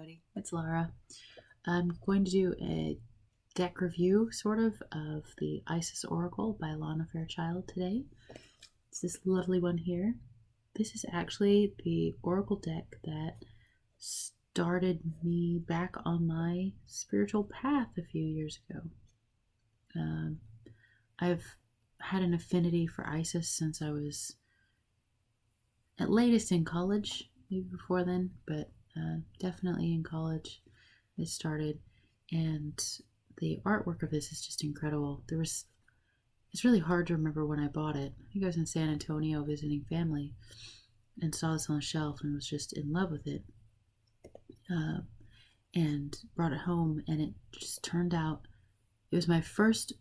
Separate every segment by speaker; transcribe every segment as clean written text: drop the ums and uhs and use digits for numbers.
Speaker 1: everybody. It's Laura. I'm going to do a deck review, sort of the Isis Oracle by Alana Fairchild today. It's this lovely one here. This is actually the Oracle deck that started me back on my spiritual path a few years ago. I've had an affinity for Isis since I was at latest in college, maybe before then, but definitely in college it started, and the artwork of this is just incredible. It's really hard to remember when I bought it. I think I was in San Antonio visiting family and saw this on the shelf and was just in love with it, and brought it home, and it just turned out it was my first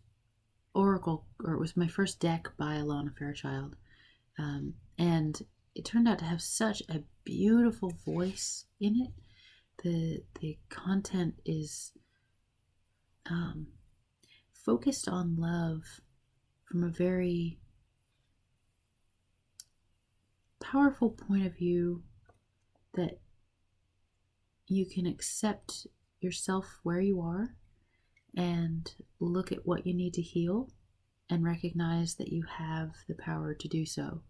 Speaker 1: oracle, or it was my first deck by Alana Fairchild, and it turned out to have such a beautiful voice in it. The content is focused on love from a very powerful point of view, that you can accept yourself where you are and look at what you need to heal and recognize that you have the power to do so,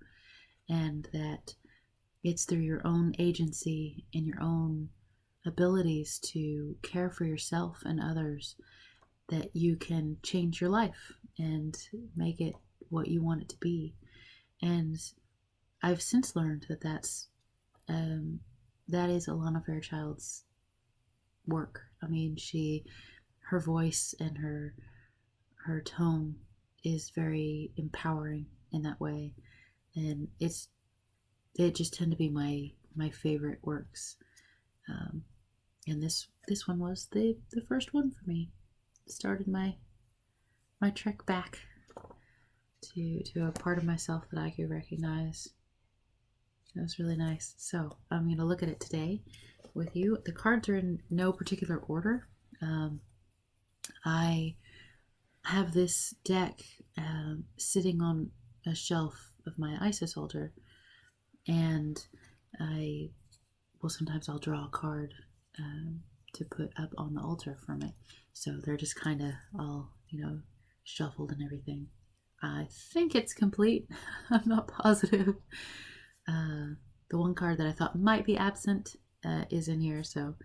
Speaker 1: and that it's through your own agency and your own abilities to care for yourself and others that you can change your life and make it what you want it to be. And I've since learned that that is Alana Fairchild's work. I mean, her voice and her tone is very empowering in that way, and it just tend to be my favorite works. And this one was the first one for me. It started my trek back to a part of myself that I could recognize. That was really nice. So I'm going to look at it today with you. The cards are in no particular order. I have this deck sitting on a shelf of my Isis altar, and sometimes I'll draw a card to put up on the altar from it. So they're just kind of all, shuffled and everything. I think it's complete. I'm not positive. The one card that I thought might be absent is in here, so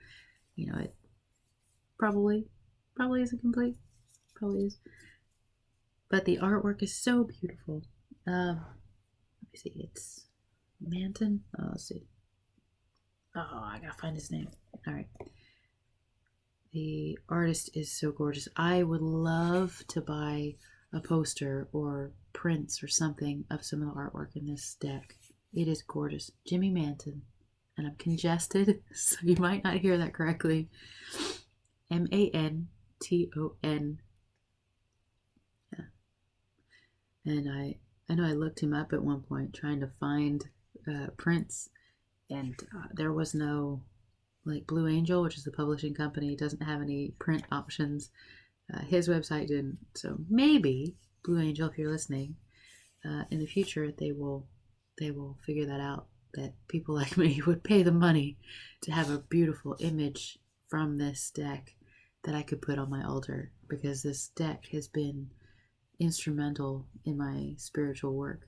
Speaker 1: it probably isn't complete. Probably is. But the artwork is so beautiful. Let me see. It's Manton. Oh, let's see. Oh, I gotta find his name. All right. The artist is so gorgeous. I would love to buy a poster or prints or something of some of the artwork in this deck. It is gorgeous. Jimmy Manton. And I'm congested, so you might not hear that correctly. Manton. Yeah. And I know I looked him up at one point trying to find prints, and there was no, like, Blue Angel, which is the publishing company, doesn't have any print options. His website didn't. So maybe Blue Angel, if you're listening, in the future they will figure that out, that people like me would pay the money to have a beautiful image from this deck that I could put on my altar, because this deck has been instrumental in my spiritual work,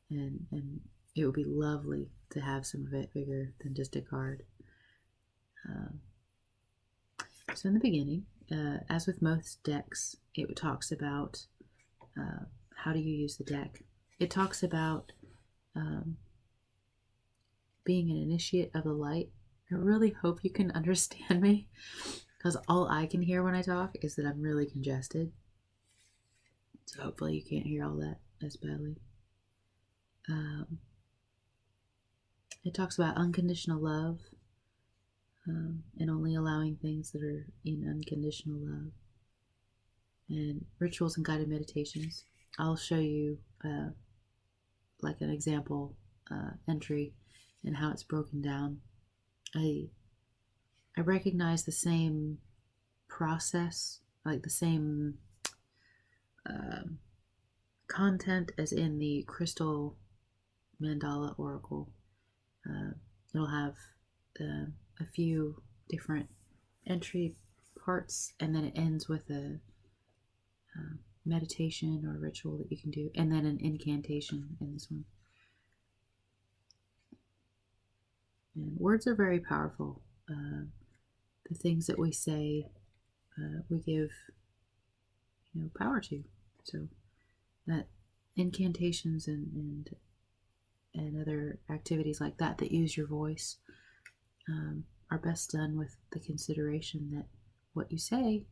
Speaker 1: and it would be lovely to have some of it bigger than just a card. So in the beginning, as with most decks, it talks about how do you use the deck. It talks about being an initiate of the light. I really hope you can understand me, because all I can hear when I talk is that I'm really congested. So hopefully you can't hear all that as badly. It talks about unconditional love, and only allowing things that are in unconditional love, and rituals and guided meditations. I'll show you like an example entry and how it's broken down. I recognize the same process, like the same content as in the Crystal Mandala Oracle. It'll have a few different entry parts, and then it ends with a meditation or ritual that you can do, and then an incantation in this one. And words are very powerful. The things that we say, we give, power to. So that incantations and other activities like that use your voice are best done with the consideration that what you say,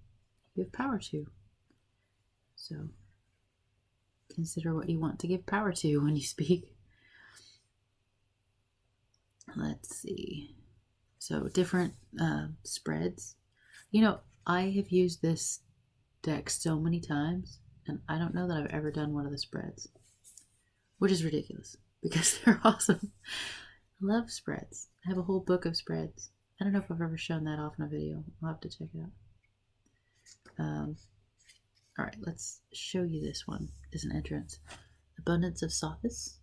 Speaker 1: you have power to. So consider what you want to give power to when you speak. Let's see. So different spreads. I have used this deck so many times, and I don't know that I've ever done one of the spreads, which is ridiculous because they're awesome. I love spreads. I have a whole book of spreads. I don't know if I've ever shown that off in a video. I'll have to check it out. All right, let's show you this one as an entrance. Abundance of Sophis.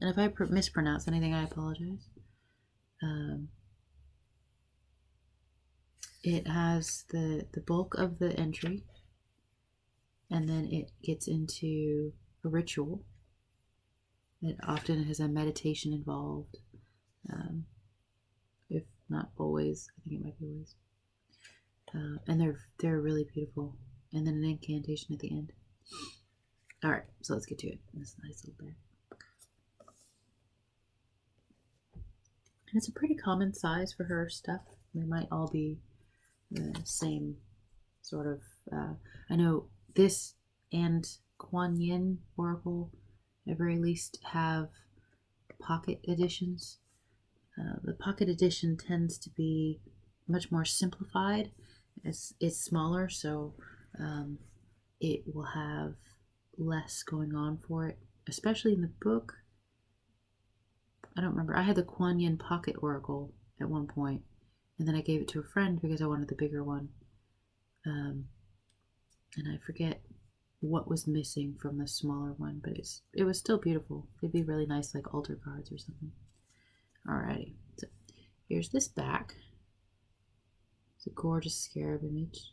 Speaker 1: And if I mispronounce anything, I apologize. It has the bulk of the entry, and then it gets into a ritual. It often has a meditation involved, if not always. I think it might be always. And they're really beautiful. And then an incantation at the end. All right, so let's get to it. This nice little bag. And it's a pretty common size for her stuff. They might all be the same sort of. I know this and Kuan Yin Oracle, at very least, have pocket editions. The pocket edition tends to be much more simplified. It's smaller, so it will have less going on for it, especially in the book. I don't remember. I had the Kuan Yin Pocket Oracle at one point, and then I gave it to a friend because I wanted the bigger one. And I forget what was missing from the smaller one, but it was still beautiful. It'd be really nice, like altar cards or something. Alrighty, so here's this back. It's a gorgeous scarab image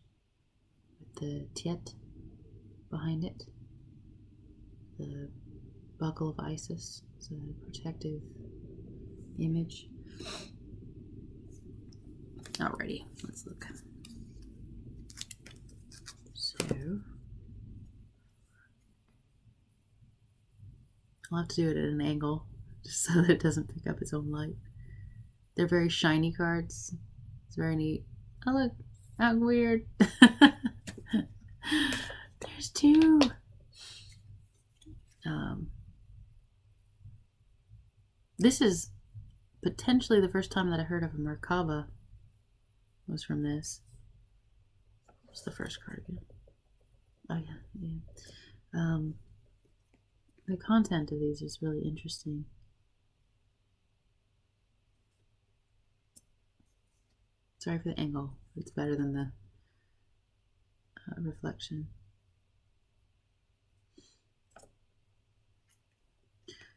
Speaker 1: with the Tiet behind it. The buckle of Isis. It's a protective image. Alrighty, let's look. So I'll have to do it at an angle just so that it doesn't pick up its own light. They're very shiny cards. It's very neat. Oh look, how weird. There's two. This is potentially the first time that I heard of a Merkaba was from this. What's the first card again? Oh yeah. The content of these is really interesting. Sorry for the angle. It's better than the reflection.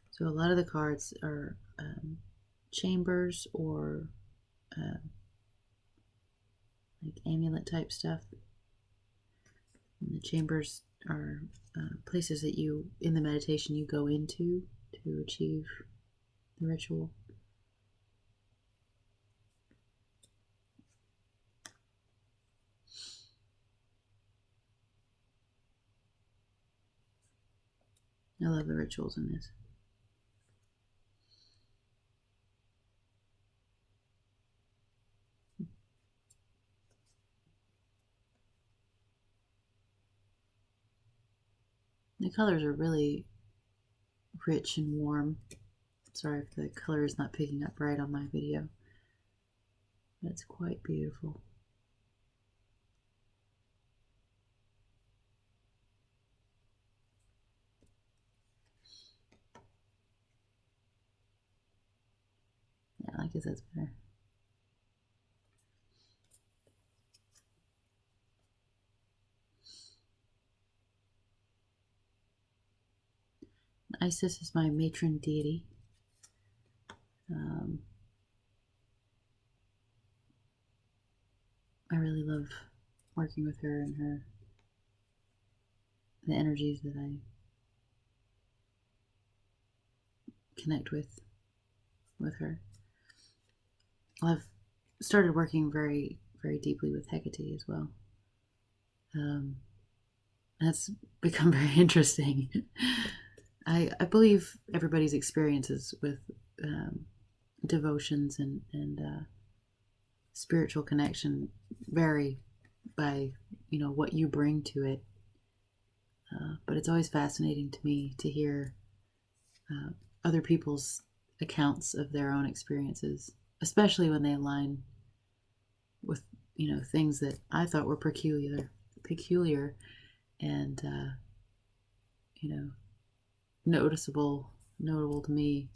Speaker 1: So a lot of the cards are chambers or like amulet type stuff. And the chambers are places that you, in the meditation, you go into to achieve the ritual. I love the rituals in this. The colors are really rich and warm. Sorry if the color is not picking up right on my video. But it's quite beautiful. Yeah, I guess that's better. Isis is my matron deity. I really love working with her and the energies that I connect with her. I've started working very, very deeply with Hecate as well. That's become very interesting. I believe everybody's experiences with devotions and spiritual connection vary by what you bring to it. But it's always fascinating to me to hear other people's accounts of their own experiences, especially when they align with things that I thought were peculiar, and notable to me.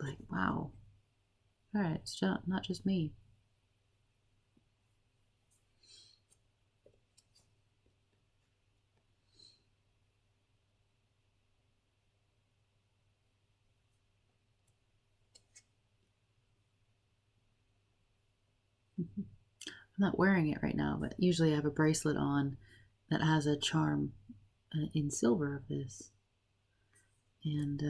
Speaker 1: Like, wow, all right, it's not just me. I'm not wearing it right now, but usually I have a bracelet on that has a charm in silver of this, and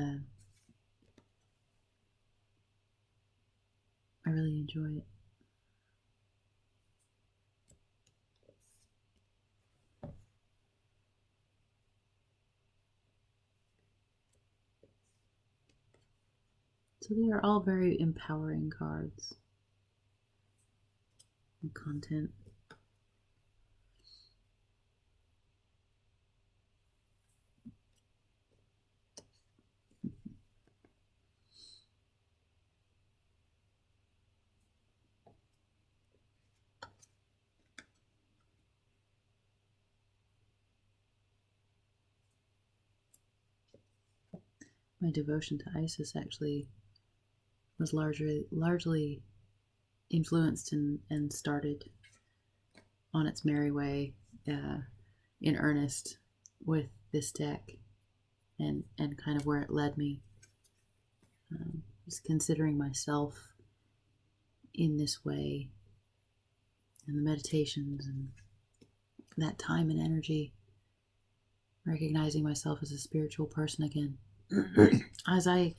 Speaker 1: I really enjoy it. So they are all very empowering cards and content. My devotion to Isis actually was largely influenced and started on its merry way in earnest with this deck, and kind of where it led me. Just considering myself in this way, and the meditations and that time and energy, recognizing myself as a spiritual person again, as I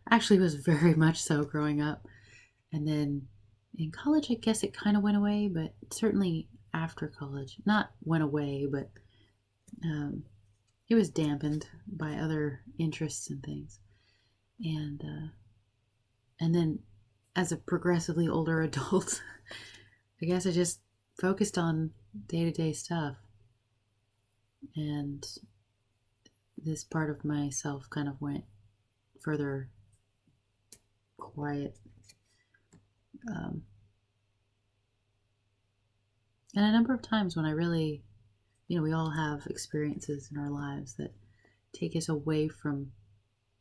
Speaker 1: actually was very much so growing up. And then in college, I guess it kind of went away, but certainly after college, not went away, but it was dampened by other interests and things. And then as a progressively older adult, I guess I just focused on day-to-day stuff, and this part of myself kind of went further quiet. And a number of times when I really, we all have experiences in our lives that take us away from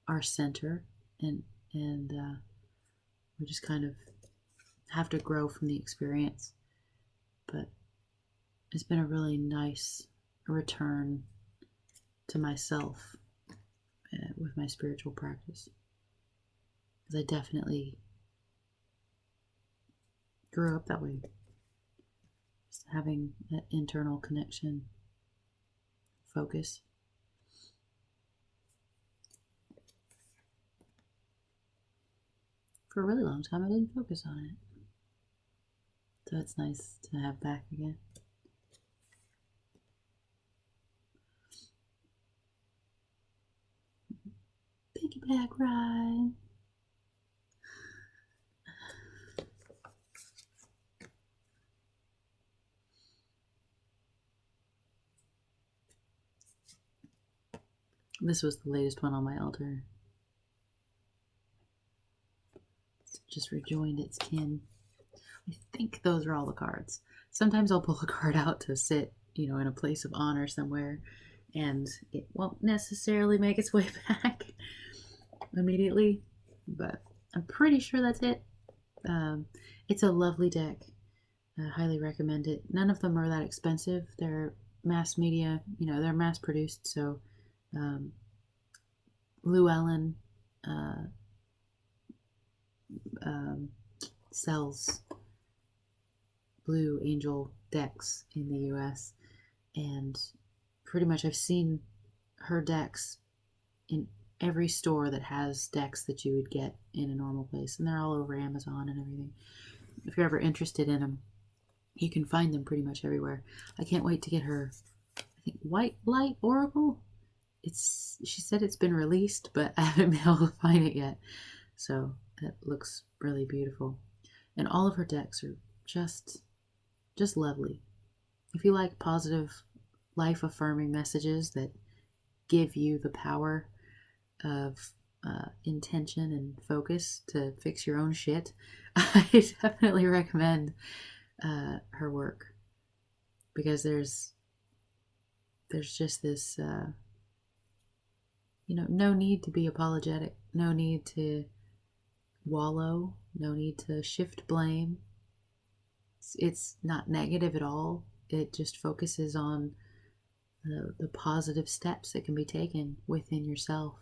Speaker 1: our center, and we just kind of have to grow from the experience. But it's been a really nice return to myself with my spiritual practice, because I definitely grew up that way, just having that internal connection, focus. For a really long time I didn't focus on it, so it's nice to have back again. Piggyback ride. This was the latest one on my altar. It's just rejoined its kin. I think those are all the cards. Sometimes I'll pull a card out to sit, in a place of honor somewhere, and it won't necessarily make its way back immediately, but I'm pretty sure that's it. It's a lovely deck. I highly recommend it. None of them are that expensive. They're mass media, they're mass produced. So Llewellyn sells Blue Angel decks in the US, and pretty much I've seen her decks in every store that has decks that you would get in a normal place, and they're all over Amazon and everything. If you're ever interested in them, you can find them pretty much everywhere. I can't wait to get her, I think, White Light Oracle. She said it's been released, but I haven't been able to find it yet. So that looks really beautiful. And all of her decks are just lovely. If you like positive, life affirming messages that give you the power of intention and focus to fix your own shit, I definitely recommend her work, because there's just this no need to be apologetic, no need to wallow, no need to shift blame. It's not negative at all. It just focuses on the positive steps that can be taken within yourself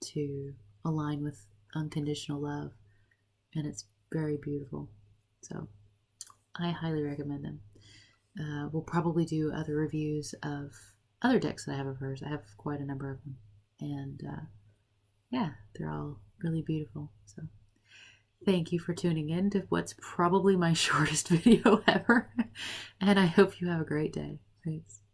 Speaker 1: to align with unconditional love. And it's very beautiful. So I highly recommend them. We'll probably do other reviews of other decks that I have of hers. I have quite a number of them. And yeah, they're all really beautiful. So thank you for tuning in to what's probably my shortest video ever. And I hope you have a great day. Thanks.